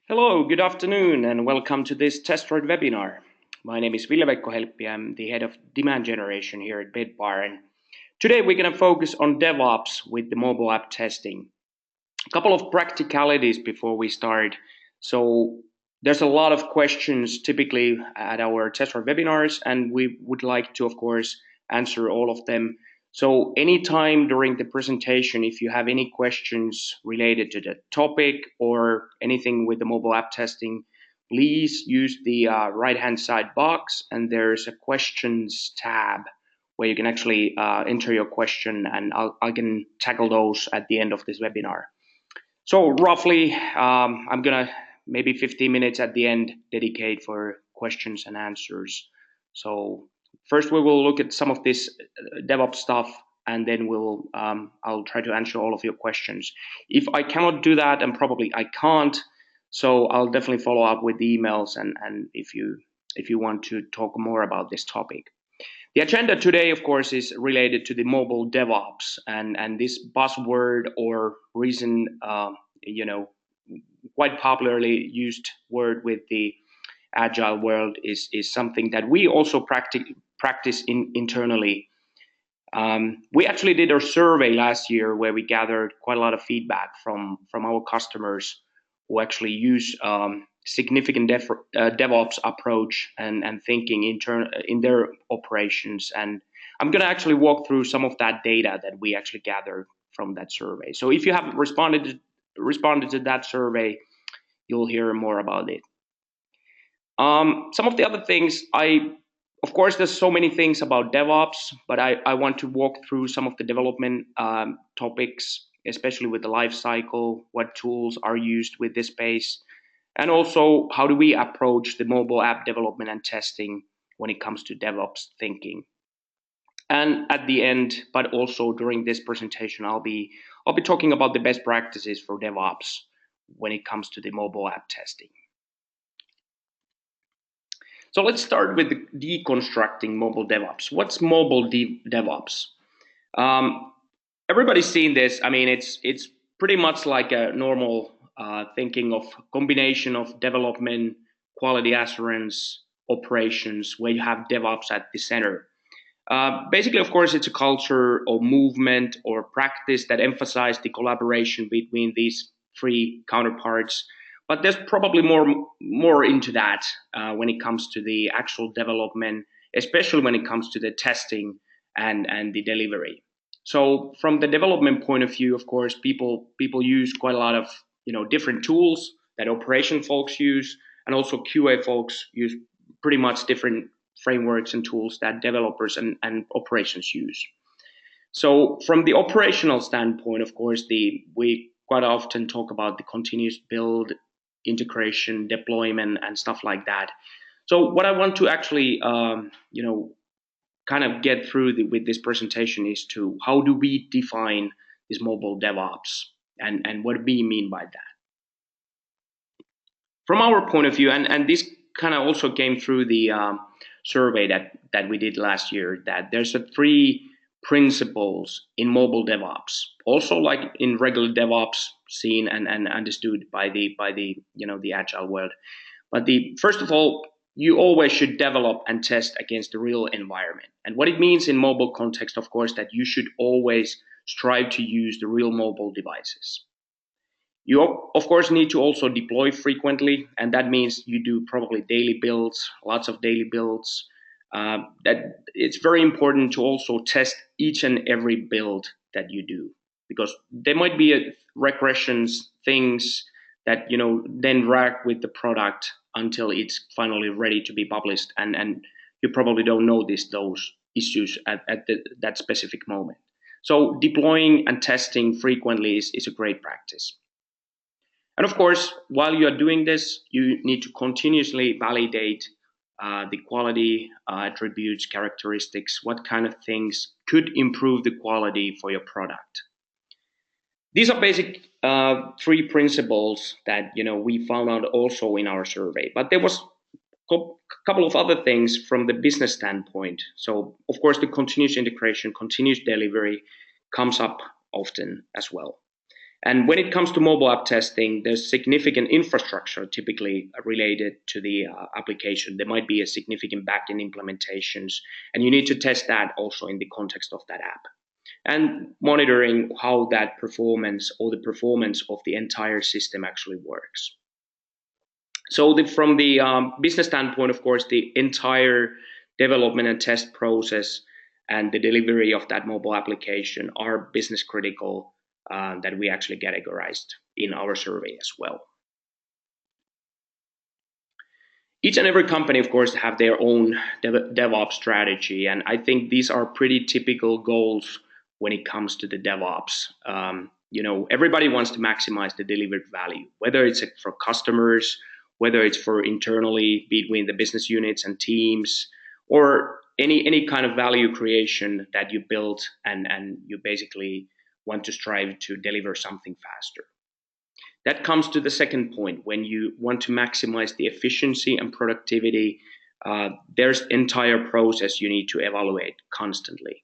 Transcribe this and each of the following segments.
Hello, good afternoon, and welcome to this Testdroid webinar. My name is Ville-Veikko Helppi. I'm the head of demand generation here at Bitbar, and today we're going to focus on DevOps with the mobile app testing. A couple of practicalities before we start. So there's a lot of questions typically at our Testdroid webinars, and we would like to, of course, answer all of them. So anytime during the presentation, if you have any questions related to the topic or anything with the mobile app testing, please use the right-hand side box, and there's a questions tab where you can actually enter your question, and I can tackle those at the end of this webinar. So roughly, I'm gonna maybe 15 minutes at the end dedicate for questions and answers. So first we will look at some of this DevOps stuff, and then I'll try to answer all of your questions. If I cannot do that, and probably I can't, so I'll definitely follow up with the emails, and if you want to talk more about this topic. The agenda today, of course, is related to the mobile DevOps, and this buzzword or reason, quite popularly used word with the Agile world is something that we also practice internally. We actually did our survey last year where we gathered quite a lot of feedback from our customers who actually use significant DevOps approach and thinking in their operations. And I'm going to actually walk through some of that data that we actually gathered from that survey. So if you have responded to that survey, you'll hear more about it. Some of the other things, of course, there's so many things about DevOps, but I want to walk through some of the development topics, especially with the life cycle, what tools are used with this space, and also how do we approach the mobile app development and testing when it comes to DevOps thinking. And at the end, but also during this presentation, I'll be talking about the best practices for DevOps when it comes to the mobile app testing. So let's start with deconstructing mobile DevOps. What's mobile DevOps? Everybody's seen this. I mean, it's pretty much like a normal thinking of combination of development, quality assurance, operations, where you have DevOps at the center. Basically, of course, it's a culture or movement or practice that emphasizes the collaboration between these three counterparts. But there's probably more into that when it comes to the actual development, especially when it comes to the testing and the delivery. So from the development point of view, of course, people use quite a lot of different tools that operation folks use, and also QA folks use pretty much different frameworks and tools that developers and operations use. So from the operational standpoint, of course, we quite often talk about the continuous build, integration, deployment, and stuff like that. So what I want to actually, kind of get through with this presentation is to how do we define this mobile DevOps and what do we mean by that? From our point of view, and this kind of also came through the survey that we did last year, that there's three principles in mobile DevOps, also like in regular DevOps seen and understood by the Agile world. But first of all, you always should develop and test against the real environment. And what it means in mobile context, of course, that you should always strive to use the real mobile devices. You, of course, need to also deploy frequently, and that means you do probably daily builds, lots of daily builds. That it's very important to also test each and every build that you do, because there might be regressions, things that then drag with the product until it's finally ready to be published, and you probably don't notice those issues at that specific moment. So deploying and testing frequently is a great practice. And of course, while you are doing this, you need to continuously validate the quality attributes, characteristics, what kind of things could improve the quality for your product. These are basic three principles that we found out also in our survey. But there was a couple of other things from the business standpoint. So of course, the continuous integration, continuous delivery comes up often as well. And when it comes to mobile app testing, there's significant infrastructure typically related to the application. There might be a significant backend implementations, and you need to test that also in the context of that app. And monitoring how that performance or the performance of the entire system actually works. So from the business standpoint, of course, the entire development and test process and the delivery of that mobile application are business critical that we actually categorized in our survey as well. Each and every company, of course, have their own DevOps strategy, and I think these are pretty typical goals when it comes to the DevOps. Everybody wants to maximize the delivered value, whether it's for customers, whether it's for internally between the business units and teams, or any kind of value creation that you build and you basically want to strive to deliver something faster. That comes to the second point. When you want to maximize the efficiency and productivity, there's entire process you need to evaluate constantly.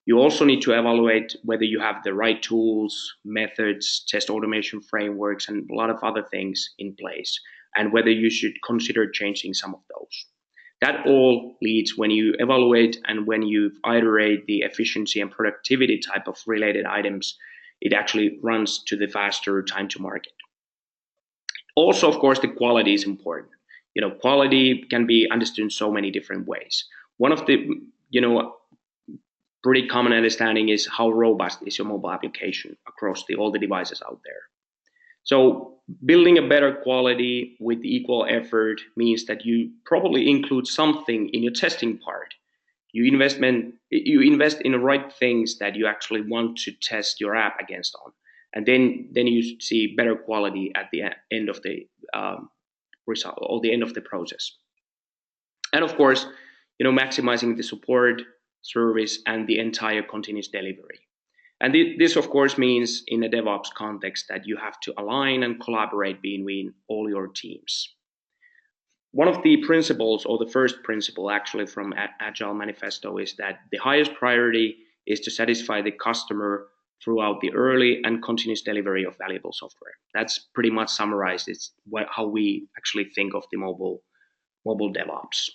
You also need to evaluate whether you have the right tools, methods, test automation frameworks, and a lot of other things in place, and whether you should consider changing some of those. That all leads, when you evaluate and when you iterate the efficiency and productivity type of related items, it actually runs to the faster time to market. Also, of course, the quality is important. Quality can be understood in so many different ways. One of the, pretty common understanding is how robust is your mobile application across all the devices out there. So building a better quality with equal effort means that you probably include something in your testing part. You invest in the right things that you actually want to test your app against on, and then you see better quality at the end of the result or the end of the process. And of course, maximizing the support, service, and the entire continuous delivery. And this, of course, means in a DevOps context that you have to align and collaborate between all your teams. One of the principles, or the first principle actually from Agile Manifesto, is that the highest priority is to satisfy the customer throughout the early and continuous delivery of valuable software. That's pretty much summarized. It's how we actually think of the mobile DevOps.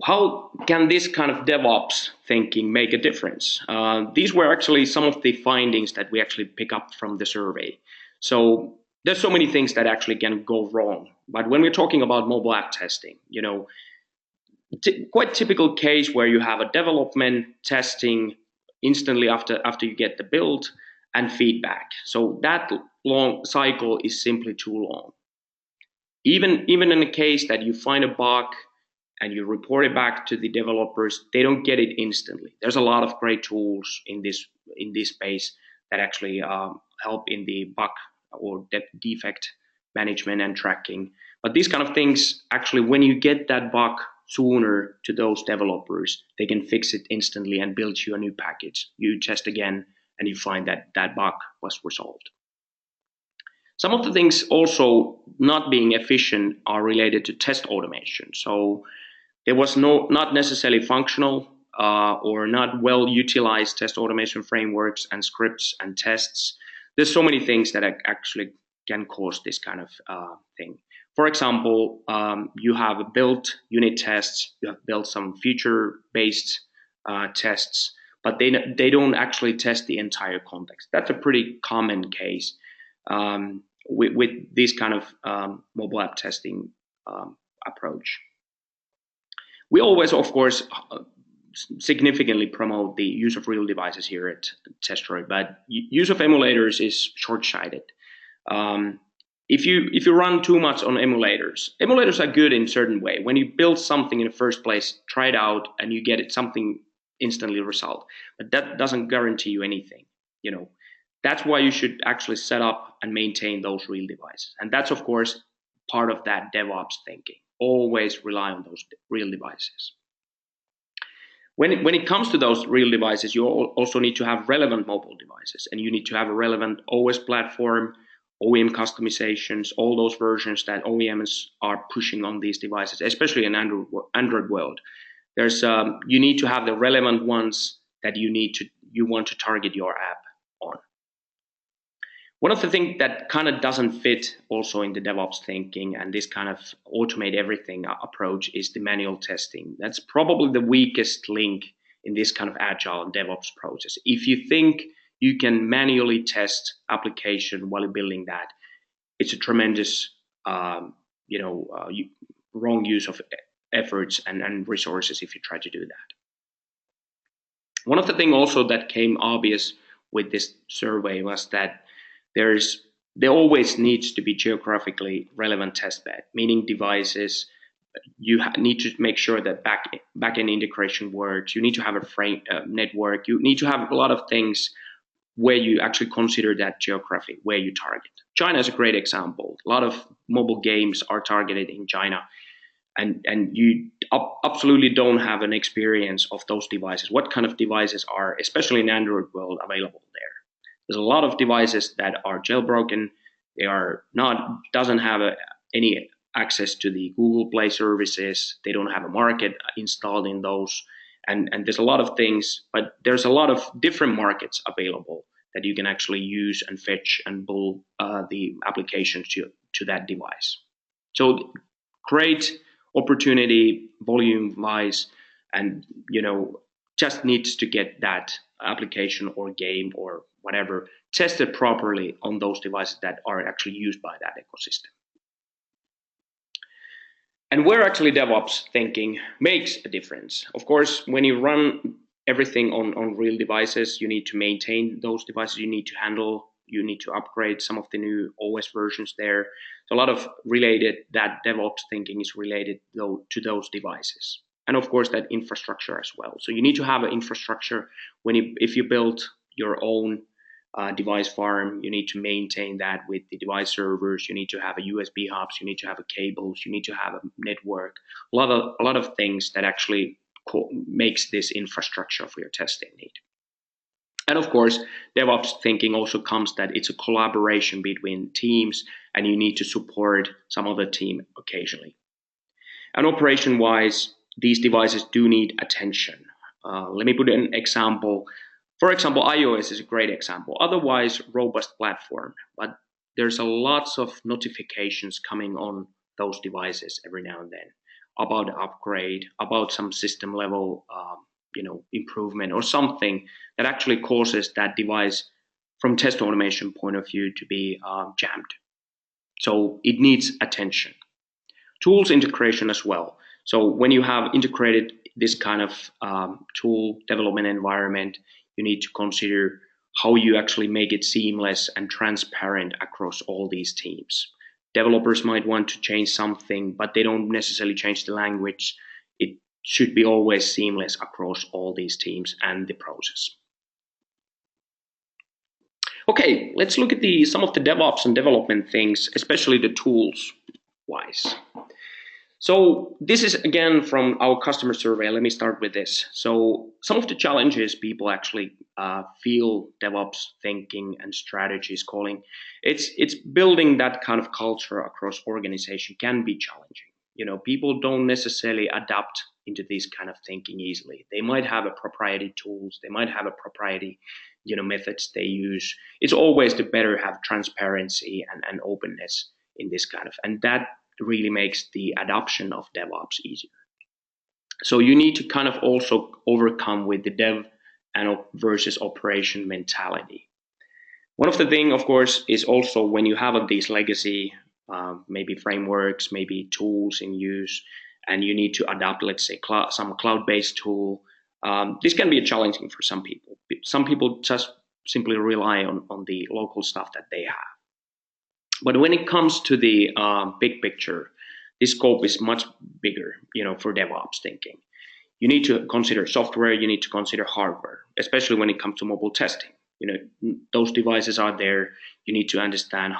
How can this kind of DevOps thinking make a difference? These were actually some of the findings that we actually pick up from the survey. So there's so many things that actually can go wrong. But when we're talking about mobile app testing, quite typical case where you have a development testing instantly after you get the build and feedback. So that long cycle is simply too long. Even in a case that you find a bug and you report it back to the developers, they don't get it instantly. There's a lot of great tools in this space that actually help in the bug or defect management and tracking. But these kind of things, actually, when you get that bug sooner to those developers, they can fix it instantly and build you a new package. You test again and you find that that bug was resolved. Some of the things also not being efficient are related to test automation. So there was not necessarily functional or not well utilized test automation frameworks and scripts and tests. There's so many things that actually can cause this kind of thing. For example, you have built unit tests, you have built some feature-based tests, but they don't actually test the entire context. That's a pretty common case with this kind of mobile app testing approach. We always, of course, significantly promote the use of real devices here at Testdroid, but use of emulators is short-sighted. If you run too much on emulators are good in a certain way. When you build something in the first place, try it out, and you get something instantly result. But that doesn't guarantee you anything. That's why you should actually set up and maintain those real devices. And that's, of course, part of that DevOps thinking. Always rely on those real devices. When it comes to those real devices, you also need to have relevant mobile devices, and you need to have a relevant OS platform, OEM customizations, all those versions that OEMs are pushing on these devices, especially in Android world. You need to have the relevant ones that you need to you want to target your app on. One of the things that kind of doesn't fit also in the DevOps thinking and this kind of automate everything approach is the manual testing. That's probably the weakest link in this kind of agile DevOps process. If you think you can manually test application while you're building that, it's a tremendous, wrong use of efforts and resources if you try to do that. One of the things also that came obvious with this survey was that there always needs to be geographically relevant testbed, meaning devices. You need to make sure that backend integration works. You need to have a network. You need to have a lot of things where you actually consider that geography, where you target. China is a great example. A lot of mobile games are targeted in China, and you absolutely don't have an experience of those devices. What kind of devices are, especially in Android world, available there? There's a lot of devices that are jailbroken. They are doesn't have any access to the Google Play services. They don't have a market installed in those. And there's a lot of things, but there's a lot of different markets available that you can actually use and fetch and pull the applications to that device. So great opportunity volume-wise, and just needs to get that application or game or whatever tested properly on those devices that are actually used by that ecosystem. And where actually DevOps thinking makes a difference. Of course, when you run everything on real devices, you need to maintain those devices, you need to handle, you need to upgrade some of the new OS versions there. So a lot of that DevOps thinking is related to those devices. And of course, that infrastructure as well. So you need to have an infrastructure if you build your own device farm, you need to maintain that with the device servers. You need to have a USB hubs. You need to have a cables. You need to have a network. A lot of things that actually makes this infrastructure for your testing need. And of course, DevOps thinking also comes that it's a collaboration between teams, and you need to support some other team occasionally. And operation-wise, these devices do need attention. Let me put an example. For example, iOS is a great example. Otherwise, robust platform, but there's a lots of notifications coming on those devices every now and then about the upgrade, about some system level, improvement or something that actually causes that device, from test automation point of view, to be jammed. So it needs attention. Tools integration as well. So when you have integrated this kind of tool development environment, you need to consider how you actually make it seamless and transparent across all these teams. Developers might want to change something, but they don't necessarily change the language. It should be always seamless across all these teams and the process. Okay, let's look at some of the DevOps and development things, especially the tools wise. So this is again from our customer survey. Let me start with this. So some of the challenges people actually feel DevOps thinking and strategies calling, it's building that kind of culture across organization can be challenging. People don't necessarily adapt into this kind of thinking easily. They might have a proprietary tools. They might have a proprietary, methods they use. It's always the better have transparency and openness in this kind of, and that really makes the adoption of DevOps easier. So you need to kind of also overcome with the dev and versus operation mentality. One of the things, of course, is also when you have these legacy, maybe frameworks, maybe tools in use, and you need to adopt, let's say, some cloud-based tool. This can be challenging for some people. Some people just simply rely on the local stuff that they have. But when it comes to the big picture, this scope is much bigger, for DevOps thinking. You need to consider software, you need to consider hardware, especially when it comes to mobile testing. Those devices are there. You need to understand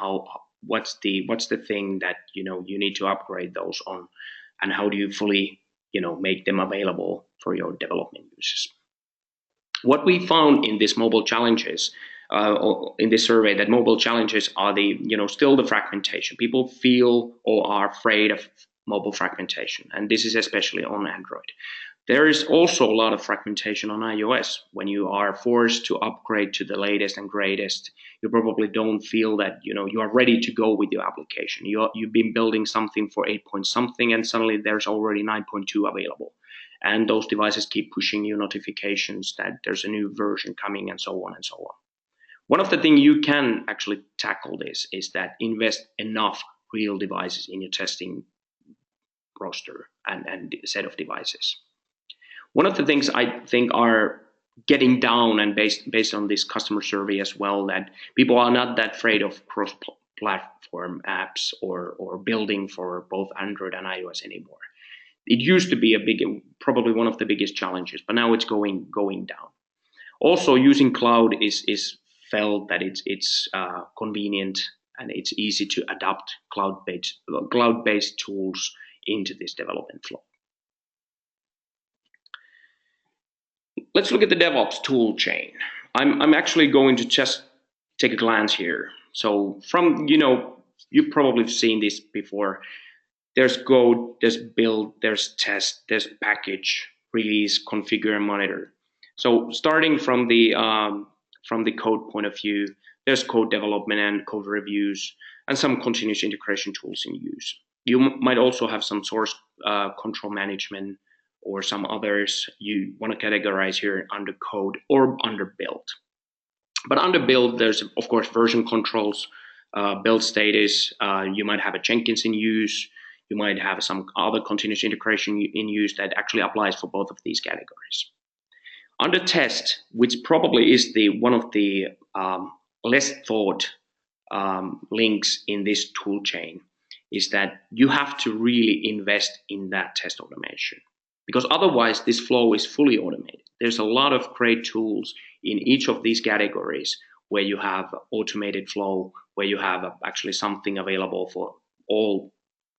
what's the thing that you need to upgrade those on, and how do you fully make them available for your development users. What we found in this mobile challenges. In this survey, that mobile challenges are still the fragmentation. People feel or are afraid of mobile fragmentation, and this is especially on Android. There is also a lot of fragmentation on iOS. When you are forced to upgrade to the latest and greatest, you probably don't feel that you are ready to go with your application. You've been building something for 8 point something, and suddenly there's already 9.2 available, and those devices keep pushing you notifications that there's a new version coming, and so on and so on. One of the things you can actually tackle this is that invest enough real devices in your testing roster and set of devices. One of the things I think are getting down, and based on this customer survey as well, that people are not that afraid of cross-platform apps or building for both Android and iOS anymore. It used to be probably one of the biggest challenges, but now it's going down. Also, using cloud is felt that it's convenient and it's easy to adapt cloud-based tools into this development flow. Let's look at the DevOps tool chain. I'm actually going to just take a glance here. So from, you've probably seen this before. There's code, there's build, there's test, there's package, release, configure, and monitor. So starting from the code point of view, there's code development and code reviews, and some continuous integration tools in use. You might also have some source control management, or some others you want to categorize here under code or under build. But under build, there's of course version controls, build status. You might have a Jenkins in use. You might have some other continuous integration in use that actually applies for both of these categories. Under test, which probably is one of the less thought links in this tool chain, is that you have to really invest in that test automation. Because otherwise, this flow is fully automated. There's a lot of great tools in each of these categories where you have automated flow, where you have actually something available for all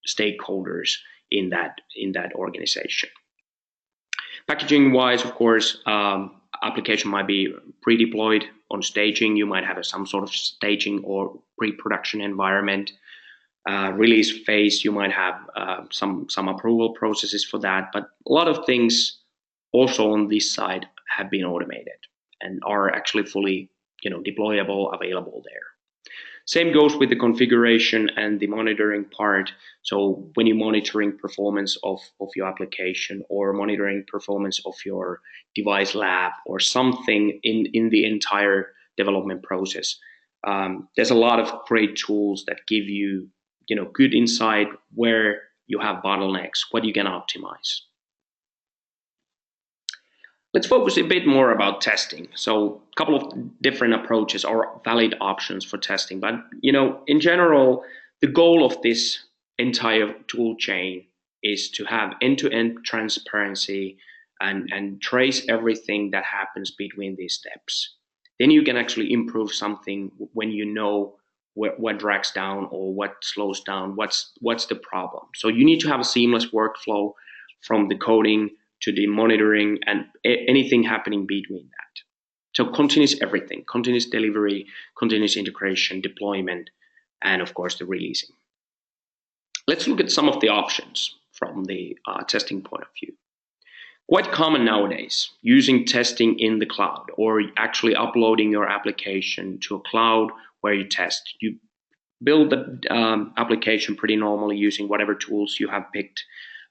stakeholders in that organization. Packaging-wise, of course, application might be pre-deployed on staging. You might have some sort of staging or pre-production environment. Release phase, you might have some approval processes for that, but a lot of things also on this side have been automated and are actually fully deployable, available there. Same goes with the configuration and the monitoring part. So when you're monitoring performance of your application or monitoring performance of your device lab or something in the entire development process, there's a lot of great tools that give you good insight where you have bottlenecks, what you can optimize. Let's focus a bit more about testing. So a couple of different approaches or valid options for testing. But, in general, the goal of this entire tool chain is to have end-to-end transparency and trace everything that happens between these steps. Then you can actually improve something when you know what drags down or what slows down, what's the problem. So you need to have a seamless workflow from the coding to the monitoring and anything happening between that. So continuous everything, continuous delivery, continuous integration, deployment, and of course the releasing. Let's look at some of the options from the testing point of view. Quite common nowadays, using testing in the cloud or actually uploading your application to a cloud where you test. You build the application pretty normally using whatever tools you have picked.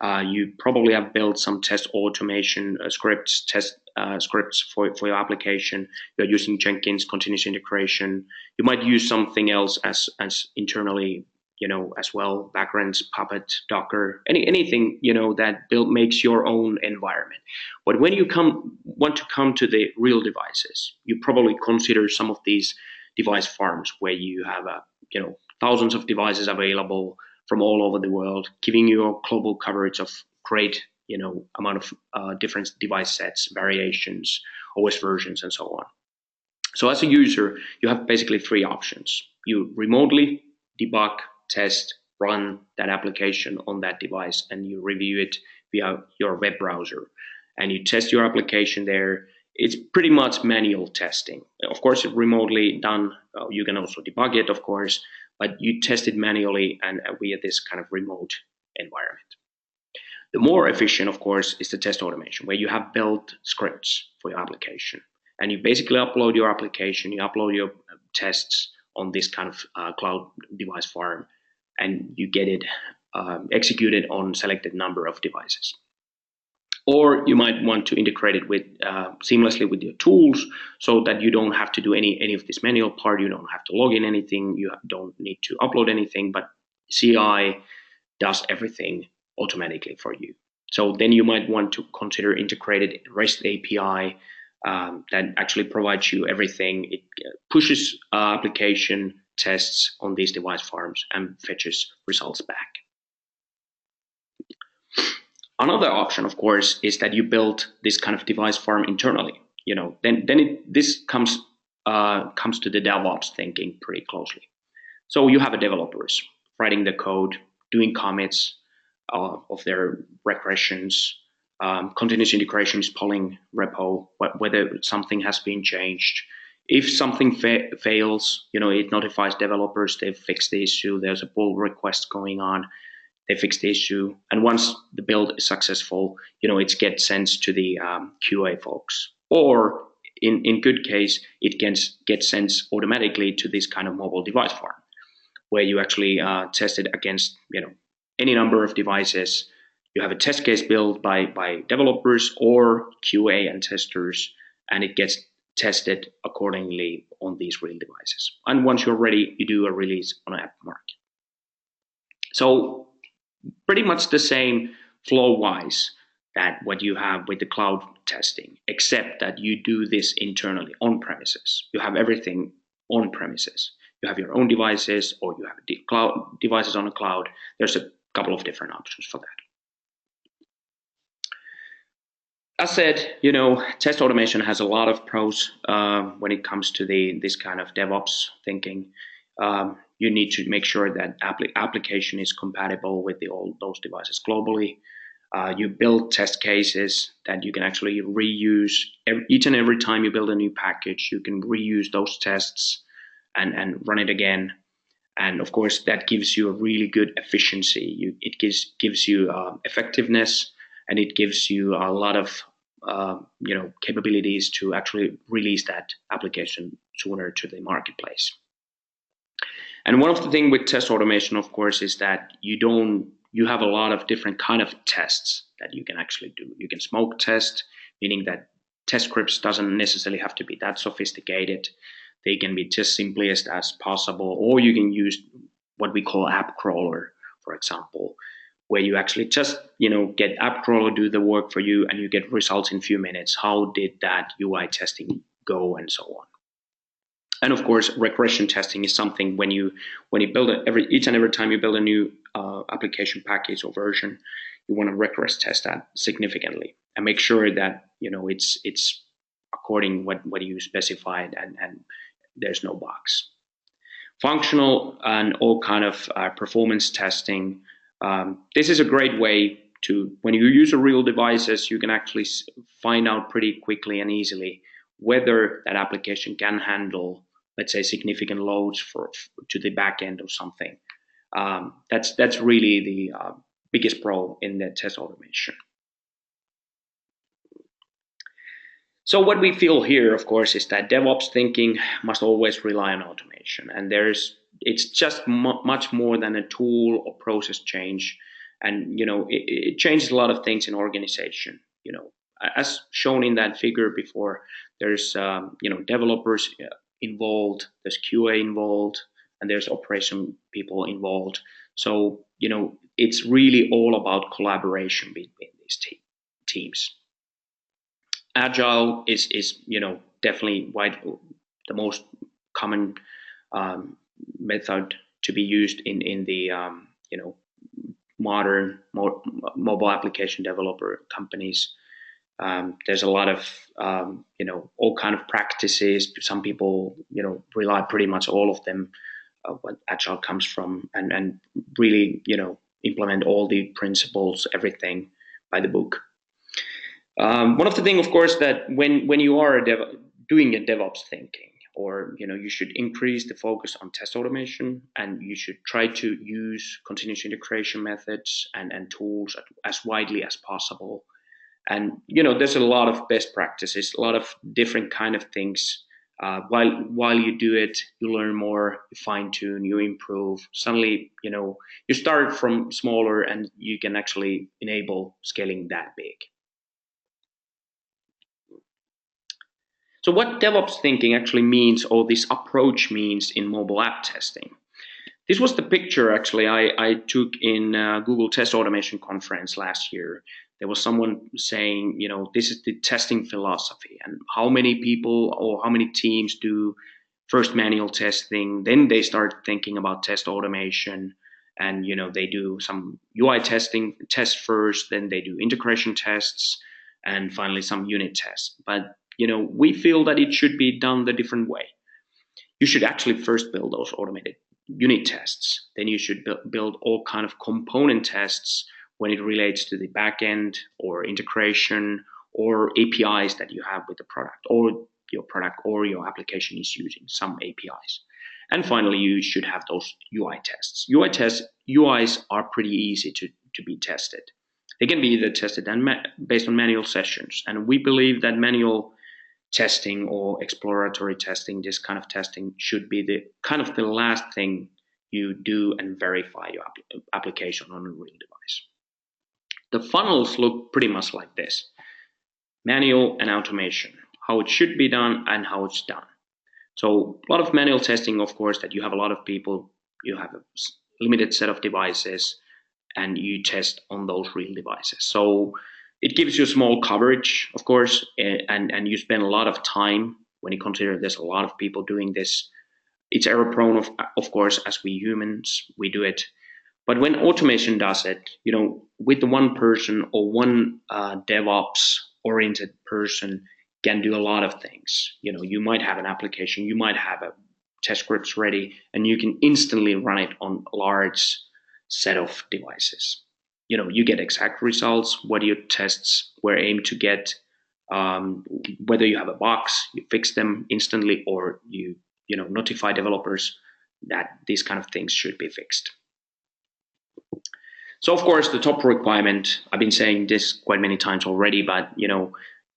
You probably have built some test automation scripts, test scripts for your application. You're using Jenkins, continuous integration. You might use something else as internally, as well, backends, Puppet, Docker, anything, that makes your own environment. But when you want to come to the real devices, you probably consider some of these device farms where you have thousands of devices available from all over the world, giving you a global coverage of great amount of different device sets, variations, OS versions, and so on. So as a user, you have basically three options. You remotely debug, test, run that application on that device, and you review it via your web browser. And you test your application there. It's pretty much manual testing. Of course, remotely done. You can also debug it, of course, but you test it manually and via this kind of remote environment. The more efficient, of course, is the test automation, where you have built scripts for your application. And you basically upload your application, you upload your tests on this kind of cloud device farm, and you get it executed on selected number of devices. Or you might want to integrate it with seamlessly with your tools, so that you don't have to do any of this manual part. You don't have to log in anything. You don't need to upload anything, but CI does everything automatically for you. So then you might want to consider integrated REST API that actually provides you everything. It pushes application tests on these device farms and fetches results back. Another option, of course, is that you build this kind of device farm internally. This comes to the DevOps thinking pretty closely. So you have developers writing the code, doing commits of their regressions, continuous integration is polling repo, whether something has been changed. If something fails, it notifies developers, they've fixed the issue, there's a pull request going on, they fix the issue. And once the build is successful, it gets sent to the QA folks. Or in good case, it gets sent automatically to this kind of mobile device farm, where you actually test it against any number of devices. You have a test case built by developers or QA and testers, and it gets tested accordingly on these real devices. And once you're ready, you do a release on app market. So pretty much the same flow-wise that what you have with the cloud testing, except that you do this internally on premises. You have everything on premises. You have your own devices, or you have cloud devices on the cloud. There's a couple of different options for that. As said, test automation has a lot of pros when it comes to this kind of DevOps thinking. You need to make sure that application is compatible with all those devices globally. You build test cases that you can actually reuse. Each and every time you build a new package, you can reuse those tests and run it again. And of course, that gives you a really good efficiency. It gives you effectiveness, and it gives you a lot of capabilities to actually release that application sooner to the marketplace. And one of the things with test automation, of course, is that you have a lot of different kind of tests that you can actually do. You can smoke test, meaning that test scripts doesn't necessarily have to be that sophisticated. They can be just simplest as possible, or you can use what we call app crawler, for example, where you actually just get app crawler do the work for you, and you get results in a few minutes. How did that UI testing go, and so on. And of course, regression testing is something when you build each and every time you build a new application package or version, you want to regress test that significantly and make sure that it's according what you specified and there's no bugs. Functional and all kind of performance testing. This is a great way to, when you use real devices, you can actually find out pretty quickly and easily whether that application can handle, let's say, significant loads to the back end or something. That's really the biggest pro in the test automation. So what we feel here, of course, is that DevOps thinking must always rely on automation, and it's just much more than a tool or process change, and it changes a lot of things in organization. As shown in that figure before, there's developers involved, there's QA involved, and there's operation people involved. So it's really all about collaboration between these teams. Agile is definitely the most common method to be used in the modern mobile application developer companies. There's a lot of all kind of practices. Some people rely pretty much all of them what Agile comes from, and really implement all the principles, everything by the book. One of the things, of course, that when you are doing a DevOps thinking, or you should increase the focus on test automation, and you should try to use continuous integration methods and tools as widely as possible. And there's a lot of best practices, a lot of different kind of things. While you do it, you learn more, you fine tune, you improve. Suddenly, you start from smaller, and you can actually enable scaling that big. So what DevOps thinking actually means, or this approach means, in mobile app testing. This was the picture actually I took in Google Test Automation Conference last year. There was someone saying, this is the testing philosophy, and how many people or how many teams do first manual testing, then they start thinking about test automation, and they do some UI testing test first, then they do integration tests, and finally some unit tests. But we feel that it should be done the different way. You should actually first build those automated unit tests. Then you should build all kind of component tests when it relates to the backend or integration or APIs that you have with the product, or your application is using some APIs. And finally, you should have those UI tests. UIs are pretty easy to be tested. They can be either tested based on manual sessions, and we believe that manual testing or exploratory testing, this kind of testing, should be the last thing you do and verify your application on a real device. The funnels look pretty much like this: manual and automation, how it should be done and how it's done. So a lot of manual testing, of course, that you have a lot of people, you have a limited set of devices, and you test on those real devices. So it gives you small coverage, of course, and you spend a lot of time when you consider there's a lot of people doing this. It's error prone, of course, as we humans, we do it. But when automation does it, with the one person or one DevOps oriented person can do a lot of things. You might have an application, you might have a test scripts ready, and you can instantly run it on a large set of devices. You get exact results, what your tests were aimed to get, whether you have a box, you fix them instantly, or you notify developers that these kind of things should be fixed. So of course, the top requirement, I've been saying this quite many times already, but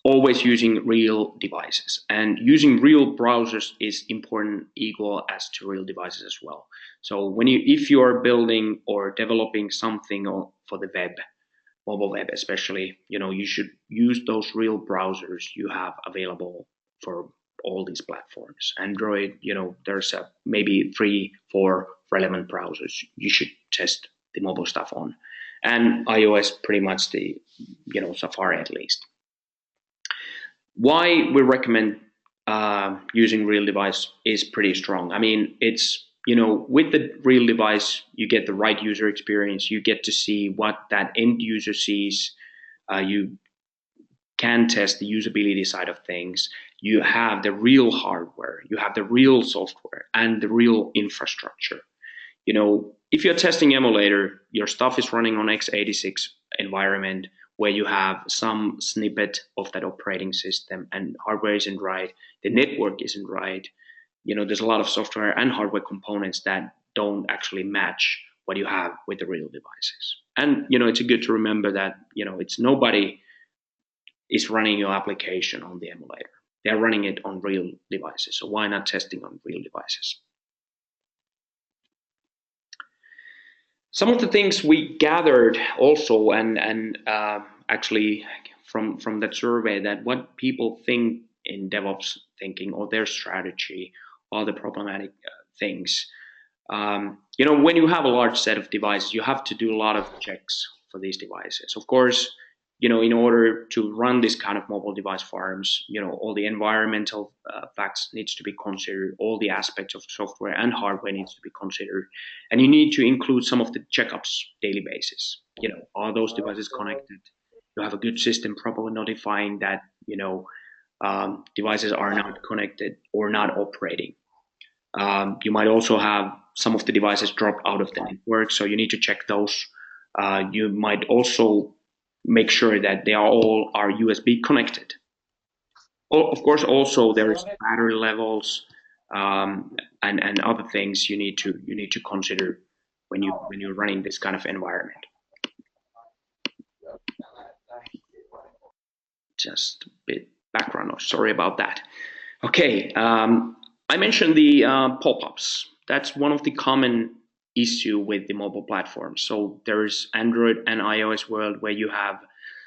always using real devices, and using real browsers is important equal as to real devices as well. So if you are building or developing something for the web, mobile web especially, you should use those real browsers you have available for all these platforms. Android, there's maybe 3-4 relevant browsers you should test the mobile stuff on, and iOS pretty much the Safari at least. Why we recommend using real device is pretty strong. I mean, it's with the real device, you get the right user experience. You get to see what that end user sees. You can test the usability side of things. You have the real hardware. You have the real software and the real infrastructure. If you're testing emulator, your stuff is running on x86 environment where you have some snippet of that operating system, and hardware isn't right, the network isn't right. There's a lot of software and hardware components that don't actually match what you have with the real devices. And it's good to remember that it's nobody is running your application on the emulator. They're running it on real devices. So why not testing on real devices? Some of the things we gathered also, and actually from that survey, that what people think in DevOps thinking or their strategy are the problematic things. When you have a large set of devices, you have to do a lot of checks for these devices. Of course, in order to run this kind of mobile device farms, all the environmental facts needs to be considered, all the aspects of software and hardware needs to be considered, and you need to include some of the checkups daily basis. Are those devices connected? You have a good system properly notifying that devices are not connected or not operating. You might also have some of the devices drop out of the network, so you need to check those. You might also make sure that they all are USB connected. Of course, also there's battery levels, and other things you need to consider when you're running this kind of environment. Just a bit background noise. Sorry about that. Okay, I mentioned the pop-ups. That's one of the common issue with the mobile platform. So there's Android and iOS world where you have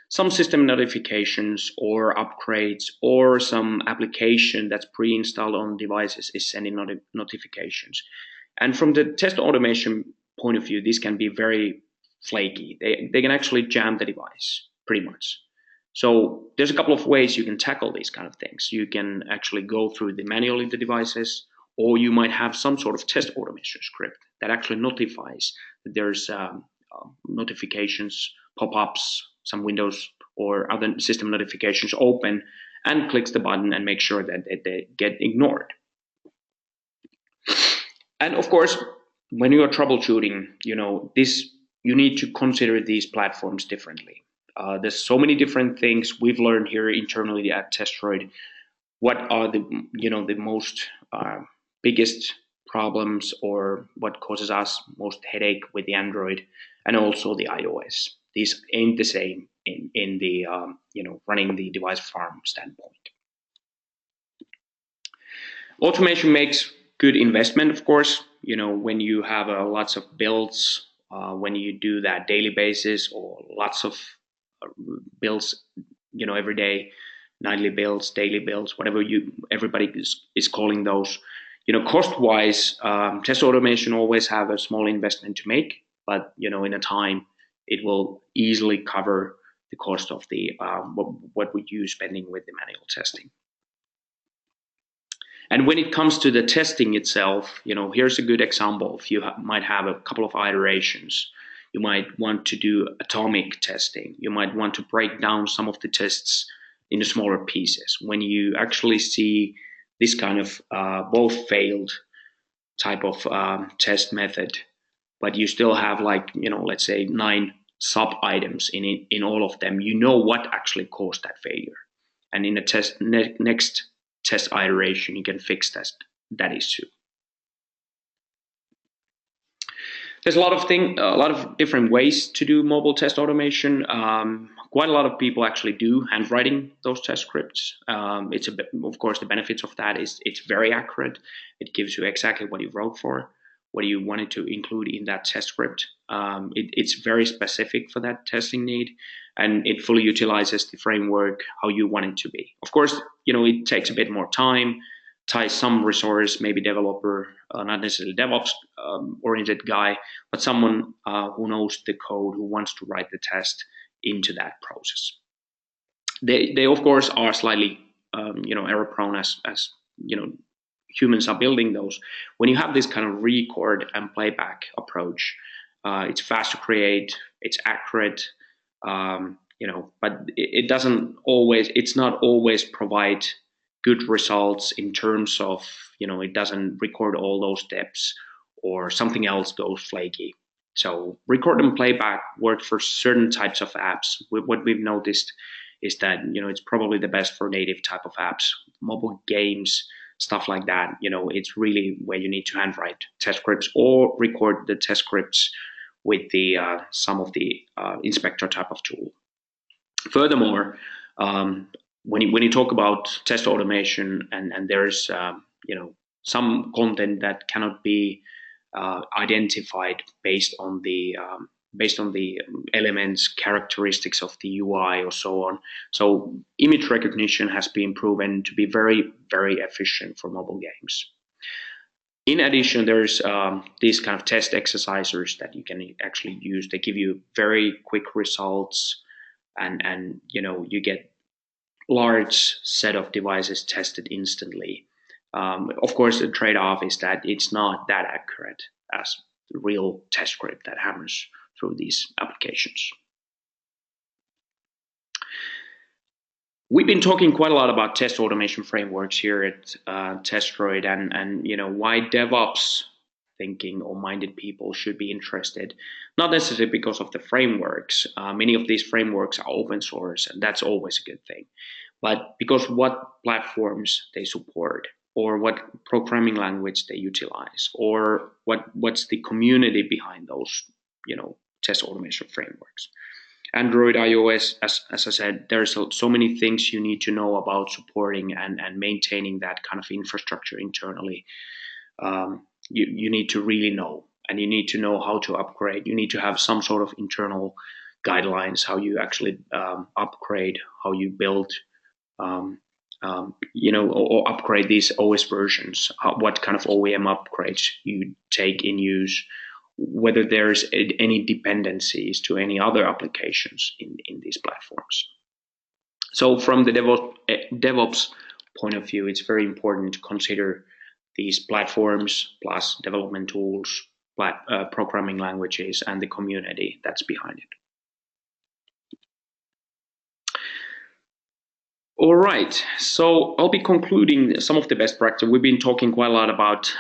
some system notifications or upgrades, or some application that's pre-installed on devices is sending notifications. And from the test automation point of view, this can be very flaky. They can actually jam the device pretty much. So there's a couple of ways you can tackle these kind of things. You can actually go through the manually the devices, or you might have some sort of test automation script that actually notifies that there's notifications, pop-ups, some windows or other system notifications open, and clicks the button and make sure that they get ignored. And of course, when you are troubleshooting, you need to consider these platforms differently. There's so many different things we've learned here internally at Testdroid. What are the most biggest problems, or what causes us most headache with the Android and also the iOS? These ain't the same in the running the device farm standpoint. Automation makes good investment, of course. When you have lots of builds, when you do that daily basis, or lots of builds, every day, nightly builds, daily builds, whatever everybody is calling those. Cost-wise, test automation always have a small investment to make, but in a time it will easily cover the cost of the what would you spending with the manual testing. And when it comes to the testing itself, here's a good example. If you might have a couple of iterations, you might want to do atomic testing. You might want to break down some of the tests into smaller pieces. When you actually see this kind of both failed type of test method, but you still have let's say 9 sub items in all of them, what actually caused that failure. And in the next test iteration, you can fix that issue. There's a lot of different ways to do mobile test automation. Quite a lot of people actually do handwriting those test scripts. It's of course, the benefits of that is it's very accurate. It gives you exactly what you wrote for, what you wanted to include in that test script. It's very specific for that testing need, and it fully utilizes the framework how you want it to be. Of course, it takes a bit more time, ties some resource, maybe developer, not necessarily DevOps oriented guy, but someone who knows the code, who wants to write the test into that process. They of course are slightly error prone as humans are building those. When you have this kind of record and playback approach, it's fast to create, it's accurate, but it's not always provide good results in terms of, it doesn't record all those steps, or something else goes flaky. So record and playback work for certain types of apps. What we've noticed is that, it's probably the best for native type of apps, mobile games, stuff like that. It's really where you need to handwrite test scripts or record the test scripts with the some of the inspector type of tool. Furthermore, when you talk about test automation, and there's some content that cannot be identified based on the elements, characteristics of the UI, or so on. So image recognition has been proven to be very, very efficient for mobile games. In addition, there's these kind of test exercisers that you can actually use. They give you very quick results, and you get large set of devices tested instantly. Of course, the trade-off is that it's not that accurate as the real test script that hammers through these applications. We've been talking quite a lot about test automation frameworks here at Testdroid, and why DevOps thinking or minded people should be interested. Not necessarily because of the frameworks. Many of these frameworks are open source, and that's always a good thing. But because what platforms they support, or what programming language they utilize, or what's the community behind those, test automation frameworks. Android, iOS, as I said, there's so many things you need to know about supporting and maintaining that kind of infrastructure internally. You need to really know, and you need to know how to upgrade. You need to have some sort of internal guidelines, how you actually upgrade, how you build, or upgrade these OS versions, what kind of OEM upgrades you take in use, whether there's any dependencies to any other applications in these platforms. So from the DevOps point of view, it's very important to consider these platforms plus development tools, programming languages, and the community that's behind it. All right, so I'll be concluding some of the best practice. We've been talking quite a lot about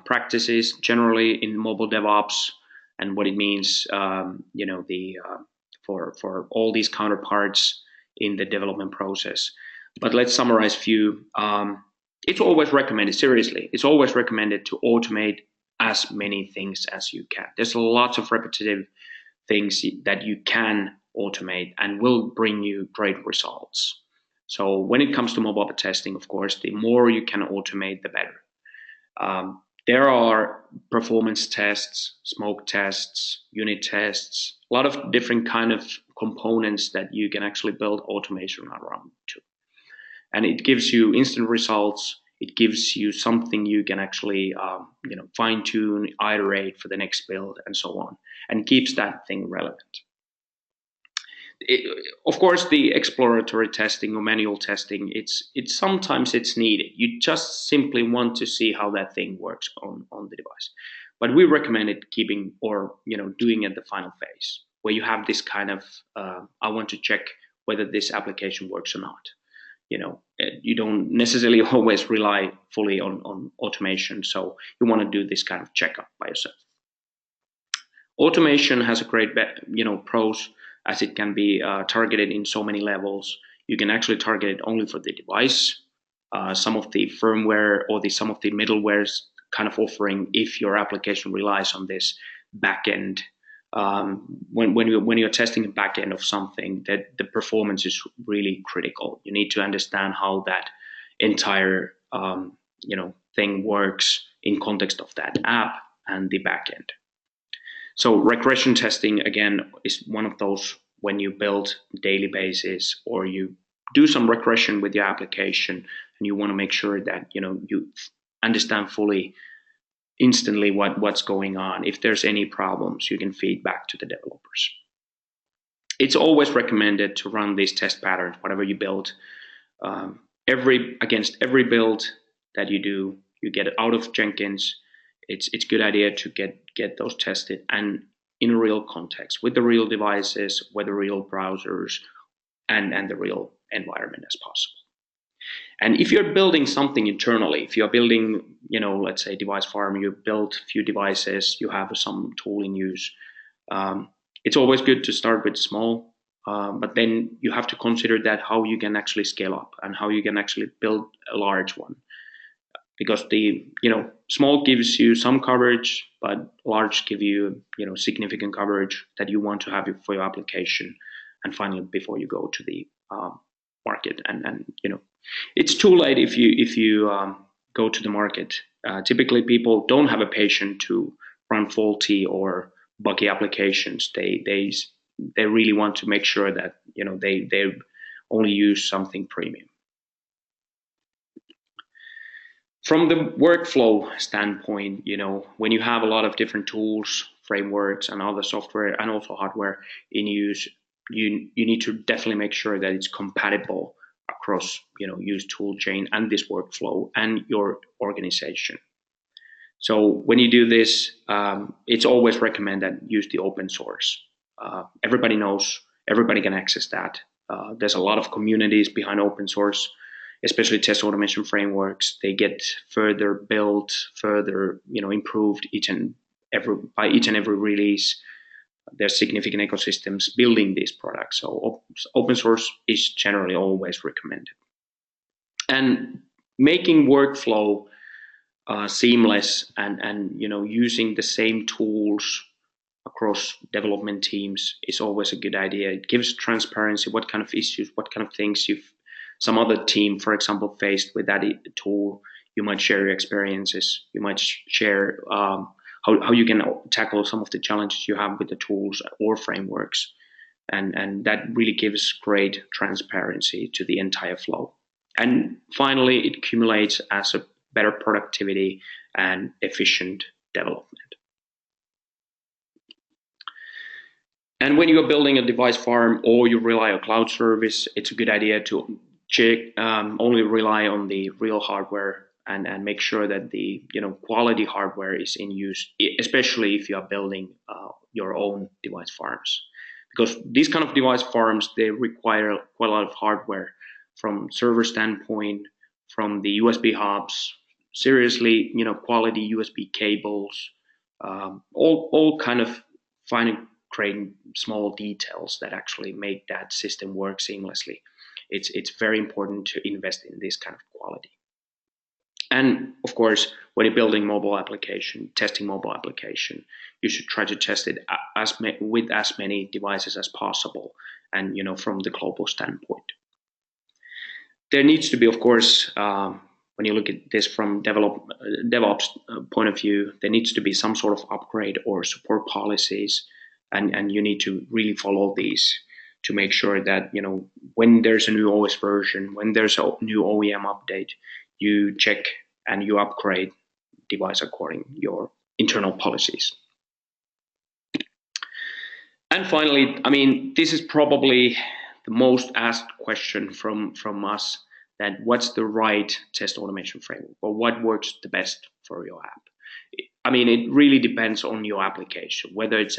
practices generally in mobile DevOps and what it means, for all these counterparts in the development process. But let's summarize a few. It's always recommended, seriously, it's always recommended to automate as many things as you can. There's lots of repetitive things that you can automate and will bring you great results. So when it comes to mobile testing, of course, the more you can automate, the better. There are performance tests, smoke tests, unit tests, a lot of different kind of components that you can actually build automation around to. And it gives you instant results. It gives you something you can actually fine tune, iterate for the next build, and so on, and keeps that thing relevant. Of course, the exploratory testing or manual testing, it's sometimes it's needed. You just simply want to see how that thing works on the device. But we recommend it keeping or doing at the final phase, where you have this kind of I want to check whether this application works or not. You don't necessarily always rely fully on automation, so you want to do this kind of checkup by yourself. Automation has a great pros, as it can be targeted in so many levels. You can actually target it only for the device, some of the firmware or some of the middlewares kind of offering if your application relies on this backend. When you're testing a backend of something, that the performance is really critical. You need to understand how that entire thing works in context of that app and the backend. So regression testing, again, is one of those when you build daily basis or you do some regression with your application and you want to make sure that you understand fully instantly what's going on. If there's any problems, you can feed back to the developers. It's always recommended to run these test patterns, whatever you build. Against every build that you do, you get it out of Jenkins. It's a good idea to get those tested and in a real context with the real devices, with the real browsers, and the real environment as possible. And if you're building something internally, if you're building, let's say device farm, you build a few devices, you have some tool in use, it's always good to start with small, but then you have to consider that how you can actually scale up and how you can actually build a large one. Because the small gives you some coverage, but large give you significant coverage that you want to have for your application, and finally before you go to the market. And it's too late if you go to the market. Typically, people don't have a patience to run faulty or buggy applications. They really want to make sure that they only use something premium. From the workflow standpoint, when you have a lot of different tools, frameworks, and other software and also hardware in use, you need to definitely make sure that it's compatible across, use toolchain and this workflow and your organization. So when you do this, it's always recommended that use the open source. Everybody knows, everybody can access that. There's a lot of communities behind open source, especially test automation frameworks. They get further built, further improved by each and every release. There's significant ecosystems building these products. So open source is generally always recommended. And making workflow seamless and using the same tools across development teams is always a good idea. It gives transparency, what kind of issues, what kind of things some other team, for example, faced with that tool. You might share your experiences. You might share how you can tackle some of the challenges you have with the tools or frameworks. And that really gives great transparency to the entire flow. And finally, it accumulates as a better productivity and efficient development. And when you're building a device farm or you rely on cloud service, it's a good idea to only rely on the real hardware and make sure that the quality hardware is in use, especially if you are building your own device farms. Because these kind of device farms, they require quite a lot of hardware from server standpoint, from the USB hubs, seriously, quality USB cables, all kind of fine grained small details that actually make that system work seamlessly. It's very important to invest in this kind of quality. And of course, when you're building mobile application, testing mobile application, you should try to test it with as many devices as possible, and from the global standpoint. There needs to be, of course, when you look at this from DevOps point of view, there needs to be some sort of upgrade or support policies, and you need to really follow these to make sure that when there's a new OS version, when there's a new OEM update, you check and you upgrade device according to your internal policies. And finally, this is probably the most asked question from us, that what's the right test automation framework, or what works the best for your app? It really depends on your application, whether it's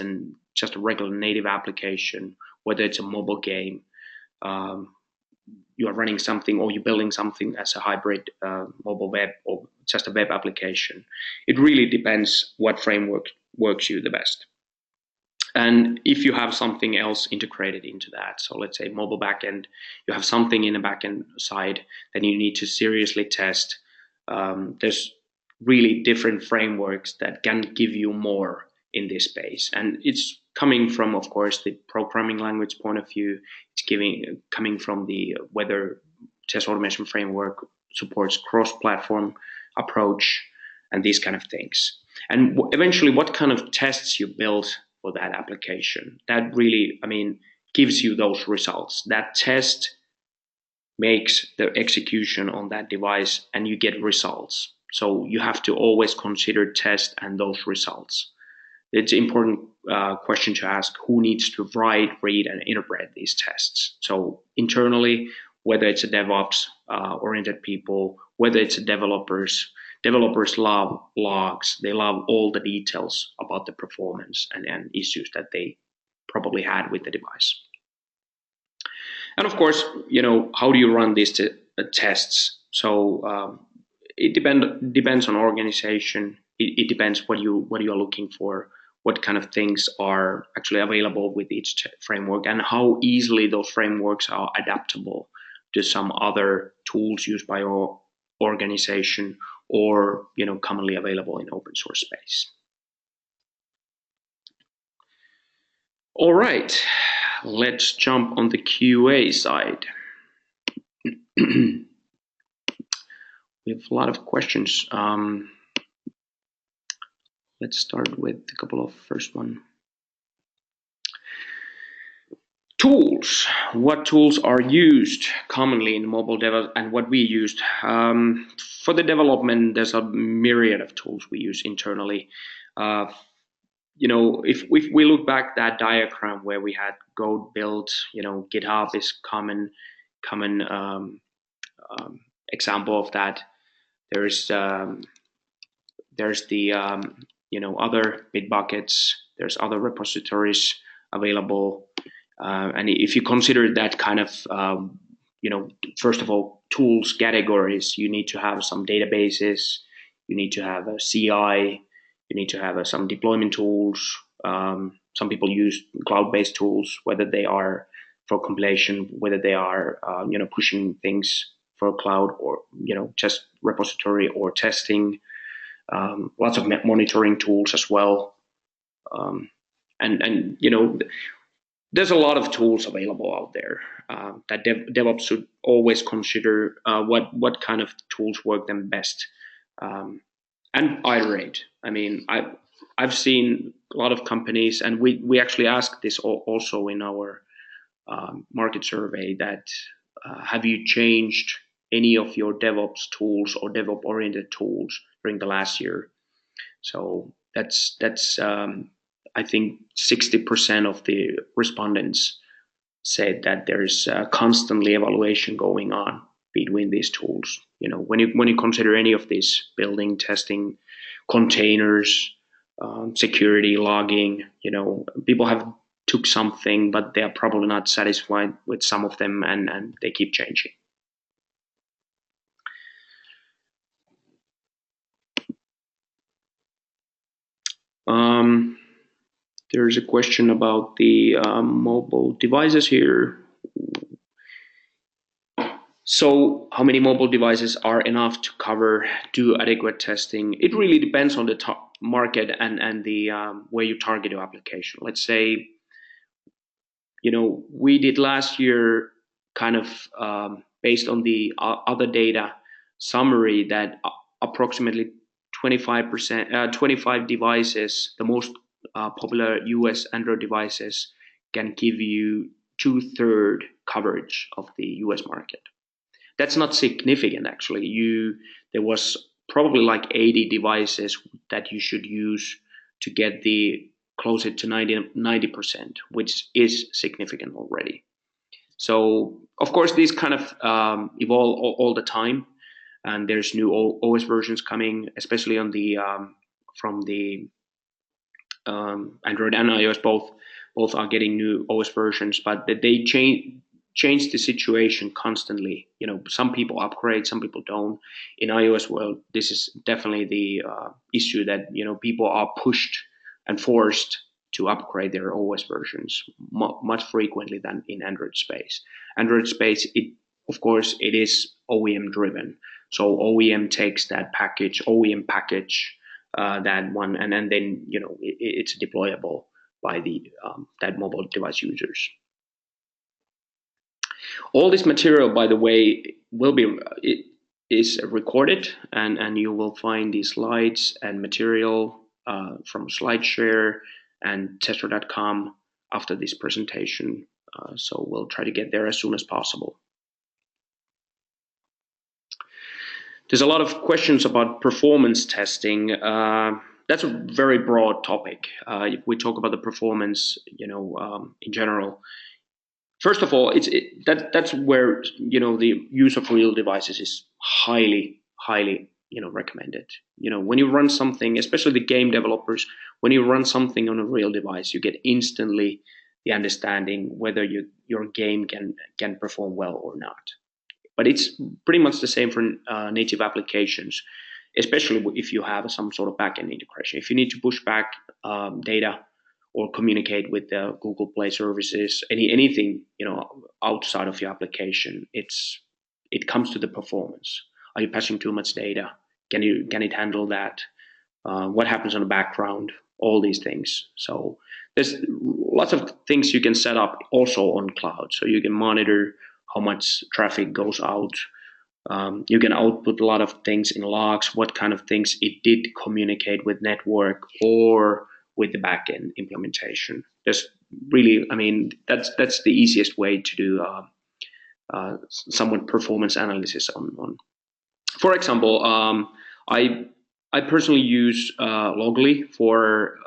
just a regular native application, whether it's a mobile game, you are running something, or you're building something as a hybrid mobile web, or just a web application. It really depends what framework works you the best. And if you have something else integrated into that, so let's say mobile backend, you have something in the backend side, then you need to seriously test. There's really different frameworks that can give you more in this space. And it's coming from, of course, the programming language point of view. It's coming from the whether test automation framework supports cross-platform approach and these kind of things. And eventually, what kind of tests you build for that application, that really, gives you those results. That test makes the execution on that device, and you get results. So you have to always consider test and those results. It's an important question to ask: who needs to write, read, and interpret these tests? So internally, whether it's a DevOps oriented people, whether it's developers love logs. They love all the details about the performance and issues that they probably had with the device. And of course, how do you run these tests? So it depends on organization. It depends what you are looking for, what kind of things are actually available with each framework, and how easily those frameworks are adaptable to some other tools used by your organization, or commonly available in open source space. All right, let's jump on the QA side. We have a lot of questions. Let's start with a couple of first one. Tools. What tools are used commonly in mobile dev, and what we used? For the development, there's a myriad of tools we use internally. If we look back that diagram where we had Go build, GitHub is common example of that. There's the other Bitbuckets. There's other repositories available. And if you consider that kind of, first of all, tools categories, you need to have some databases, you need to have a CI, you need to have some deployment tools. Some people use cloud-based tools, whether they are for compilation, whether they are, pushing things for cloud, or just repository or testing. Lots of monitoring tools as well, and there's a lot of tools available out there that DevOps should always consider what kind of tools work them best, and iterate. I mean, I've seen a lot of companies, and we actually asked this also in our market survey, that have you changed any of your DevOps tools or DevOps oriented tools during the last year? So that's I think 60% of the respondents said that there's constantly evaluation going on between these tools. When you consider any of these, building, testing, containers, security, logging, people have took something, but they are probably not satisfied with some of them, and they keep changing. There's a question about the mobile devices here. So how many mobile devices are enough to do adequate testing? It really depends on the market and the where you target your application. Let's say, we did last year kind of based on the other data summary that approximately 25 devices, the most popular US Android devices, can give you 2/3 coverage of the US market. That's not significant, actually. There was probably like 80 devices that you should use to get the closer to 90%, which is significant already. So, of course, these kind of evolve all the time, and there's new OS versions coming, especially on the from the Android and iOS. Both are getting new OS versions, but they change the situation constantly. Some people upgrade, some people don't. In iOS world, this is definitely the issue that people are pushed and forced to upgrade their OS versions much frequently than in Android space. Android space, of course, it is OEM driven. So OEM takes that package, OEM package that one, and then it's deployable by the that mobile device users. All this material, by the way, is recorded, and you will find the slides and material from SlideShare and Testdroid.com after this presentation. So we'll try to get there as soon as possible. There's a lot of questions about performance testing. That's a very broad topic. If we talk about the performance, in general, first of all, that's where the use of real devices is highly recommended. When you run something, especially the game developers, when you run something on a real device, you get instantly the understanding whether your game can perform well or not. But it's pretty much the same for native applications, especially if you have some sort of backend integration. If you need to push back data or communicate with the Google Play services, anything outside of your application, it comes to the performance. Are you passing too much data? Can it handle that? What happens on the background? All these things. So there's lots of things you can set up also on cloud, so you can monitor how much traffic goes out. You can output a lot of things in logs, what kind of things it did communicate with network or with the backend implementation. There's really, that's the easiest way to do somewhat performance analysis on. For example, I personally use Logly for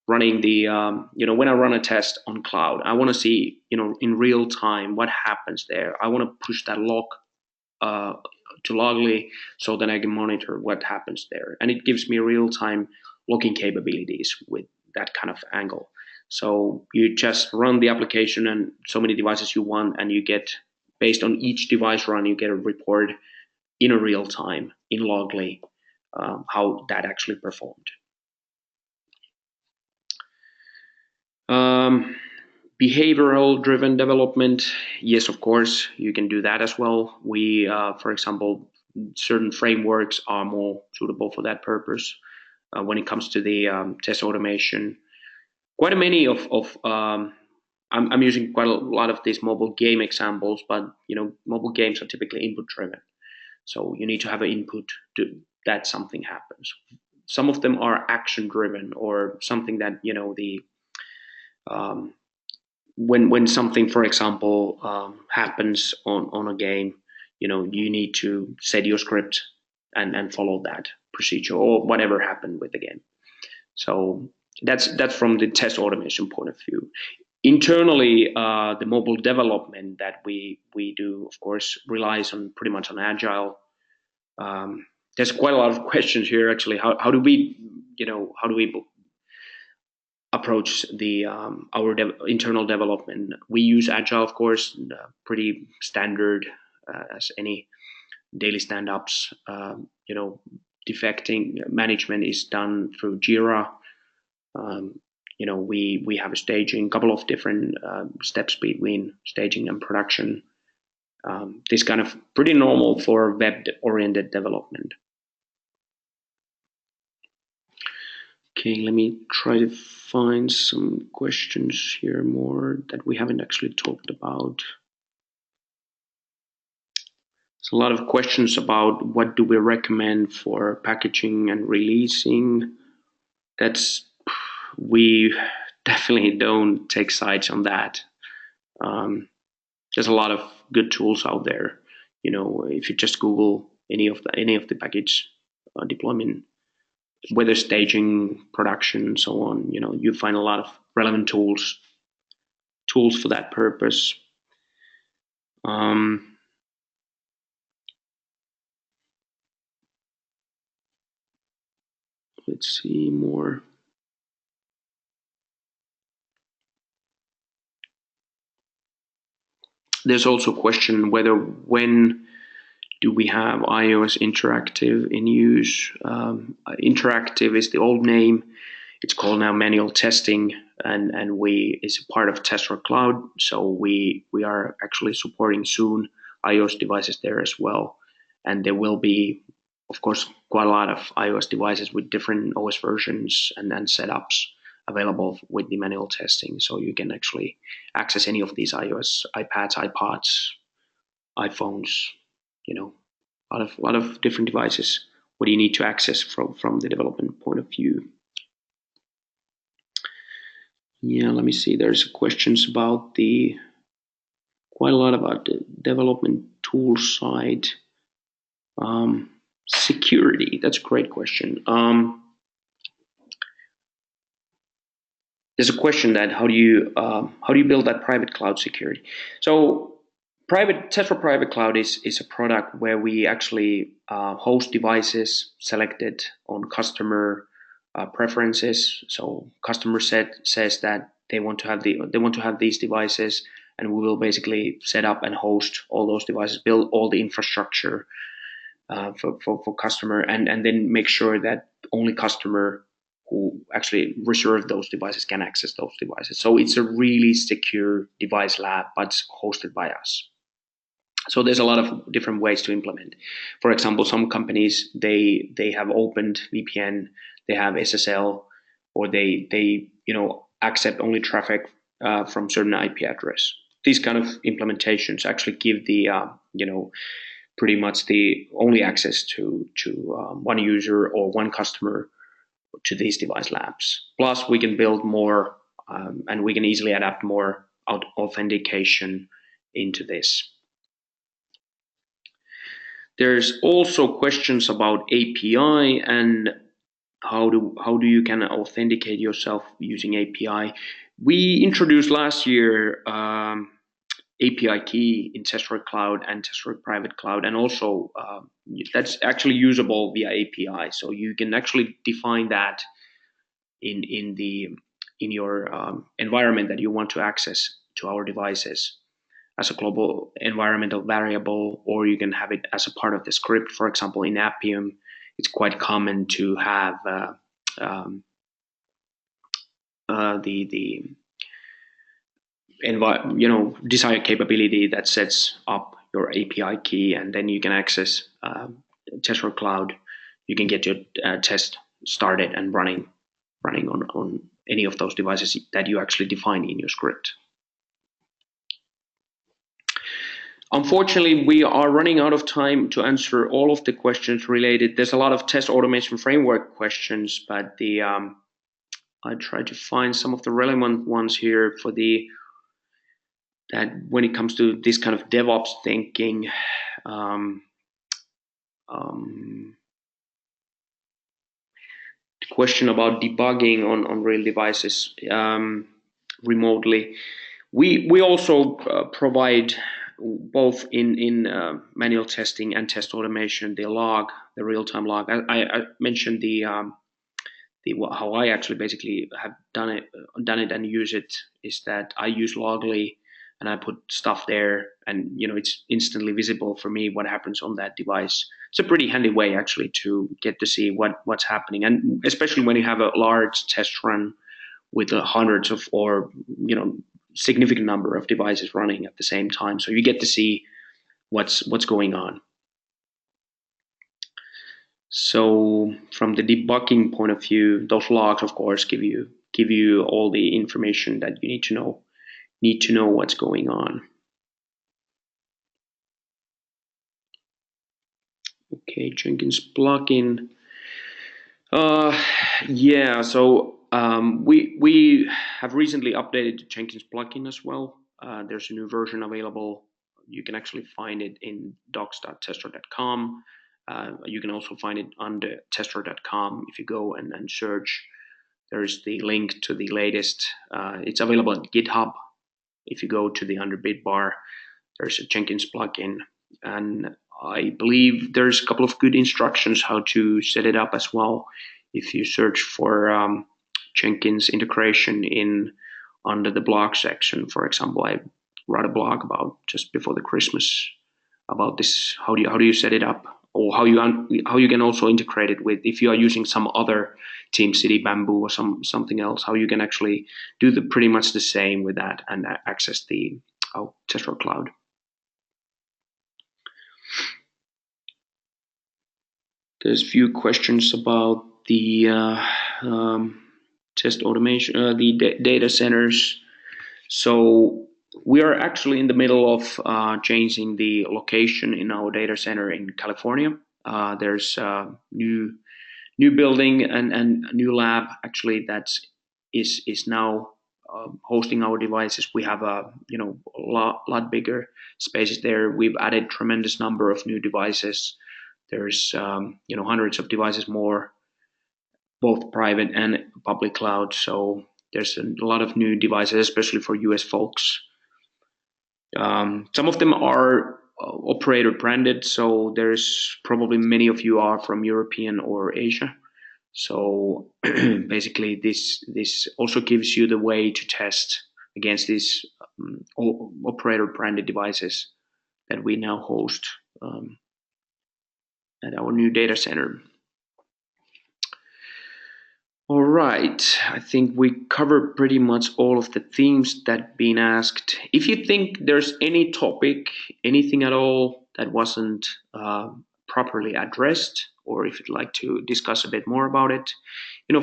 running the when I run a test on cloud. I want to see in real time what happens there. I want to push that log to Logly so that I can monitor what happens there, and it gives me real time logging capabilities with that kind of angle. So you just run the application and so many devices you want, and you get, based on each device run, you get a report in a real time in Logly how that actually performed. Behavioral driven development, yes, of course, you can do that as well. We, for example, certain frameworks are more suitable for that purpose. When it comes to the test automation, quite a many of I'm using quite a lot of these mobile game examples, but mobile games are typically input driven. So you need to have an input that something happens. Some of them are action driven, or something that um, when something, for example, happens on a game, you need to set your script and follow that procedure or whatever happened with the game. So that's from the test automation point of view. Internally, the mobile development that we do, of course, relies on pretty much on Agile. There's quite a lot of questions here, actually. How do we approach the our internal development? We use Agile, of course, pretty standard as any daily stand-ups. Defecting management is done through Jira. We have a staging, couple of different steps between staging and production. This kind of pretty normal for web-oriented development. Okay, let me try to find some questions here more that we haven't actually talked about. There's a lot of questions about what do we recommend for packaging and releasing. We definitely don't take sides on that. There's a lot of good tools out there. If you just Google any of the package deployment, whether staging, production, so on, you find a lot of relevant tools for that purpose. Let's see more. There's also a question when do we have iOS interactive in use? Interactive is the old name. It's called now manual testing, and it's a part of Testdroid Cloud. So we are actually supporting soon iOS devices there as well. And there will be, of course, quite a lot of iOS devices with different OS versions and setups available with the manual testing. So you can actually access any of these iOS, iPads, iPods, iPhones, a lot of different devices. What do you need to access from the development point of view? Yeah, let me see. There's questions about quite a lot about the development tool side. Security, that's a great question. There's a question that how do you build that private cloud security? So Testdroid Private Cloud is a product where we actually host devices selected on customer preferences. So customer says that they want to have these devices, and we will basically set up and host all those devices, build all the infrastructure for customer, and then make sure that only customer who actually reserve those devices can access those devices. So it's a really secure device lab, but hosted by us. So there's a lot of different ways to implement. For example, some companies they have opened VPN, they have SSL, or they accept only traffic from certain IP address. These kind of implementations actually give the pretty much the only access to one user or one customer to these device labs. Plus, we can build more and we can easily adapt more authentication into this. There's also questions about API and how do you can authenticate yourself using API. We introduced last year API key in Testdroid Cloud and Testdroid Private Cloud, and also that's actually usable via API. So you can actually define that in your environment that you want to access to our devices as a global environmental variable, or you can have it as a part of the script. For example, in Appium, it's quite common to have desired capability that sets up your API key, and then you can access Testdroid Cloud. You can get your test started and running on any of those devices that you actually define in your script. Unfortunately, we are running out of time to answer all of the questions related. There's a lot of test automation framework questions, but I try to find some of the relevant ones here for that when it comes to this kind of DevOps thinking. The question about debugging on real devices remotely. We also provide both in manual testing and test automation the real-time log. I mentioned how I actually basically have done it and use it is that I use Logly and I put stuff there, and it's instantly visible for me what happens on that device. It's a pretty handy way actually to get to see what's happening, and especially when you have a large test run with hundreds of or significant number of devices running at the same time, so you get to see what's going on. So from the debugging point of view, those logs, of course, give you all the information that you need to know what's going on. Okay, Jenkins plugin. Yeah, so we have recently updated the Jenkins plugin as well. There's a new version available. You can actually find it in docs.testdroid.com. You can also find it under testdroid.com. If you go and search, there's the link to the latest. It's available at GitHub. If you go to under Bitbar, there's a Jenkins plugin, and I believe there's a couple of good instructions how to set it up as well. If you search for Jenkins integration under the blog section, for example, I wrote a blog about just before the Christmas about this. How do you set it up, or how you can also integrate it with, if you are using some other TeamCity, Bamboo, or something else, how you can actually do pretty much the same with that and access the Testdroid Cloud. There's a few questions about the test automation, the data centers. So we are actually in the middle of changing the location in our data center in California. There's a new building and new lab actually that is now hosting our devices. We have a lot bigger spaces there. We've added tremendous number of new devices. There's hundreds of devices more, both private and public cloud. So there's a lot of new devices, especially for US folks. Some of them are operator branded, so there's probably many of you are from European or Asia. So basically this also gives you the way to test against these operator branded devices that we now host at our new data center. All right, I think we covered pretty much all of the themes that been asked. If you think there's any topic, anything at all that wasn't properly addressed, or if you'd like to discuss a bit more about it,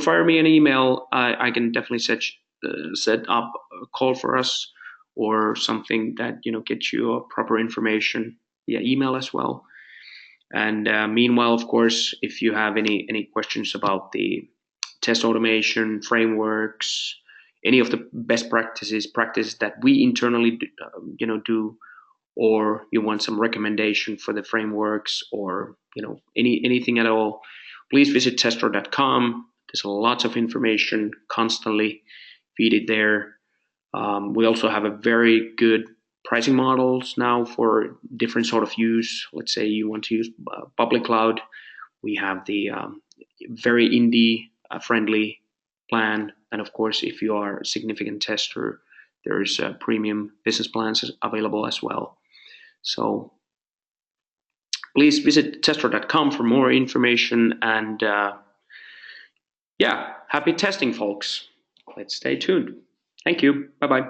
fire me an email. I can definitely set up a call for us or something that gets you proper information via email as well. And meanwhile, of course, if you have any questions about the test automation frameworks, any of the best practices that we internally do, or you want some recommendation for the frameworks, or anything at all, please visit testdroid.com. There's lots of information constantly feeded there. We also have a very good pricing models now for different sort of use. Let's say you want to use public cloud. We have the very indie friendly plan, and of course, if you are a significant tester, there is premium business plans available as well. So please visit testdroid.com for more information, and happy testing, folks. Let's stay tuned. Thank you. Bye-bye.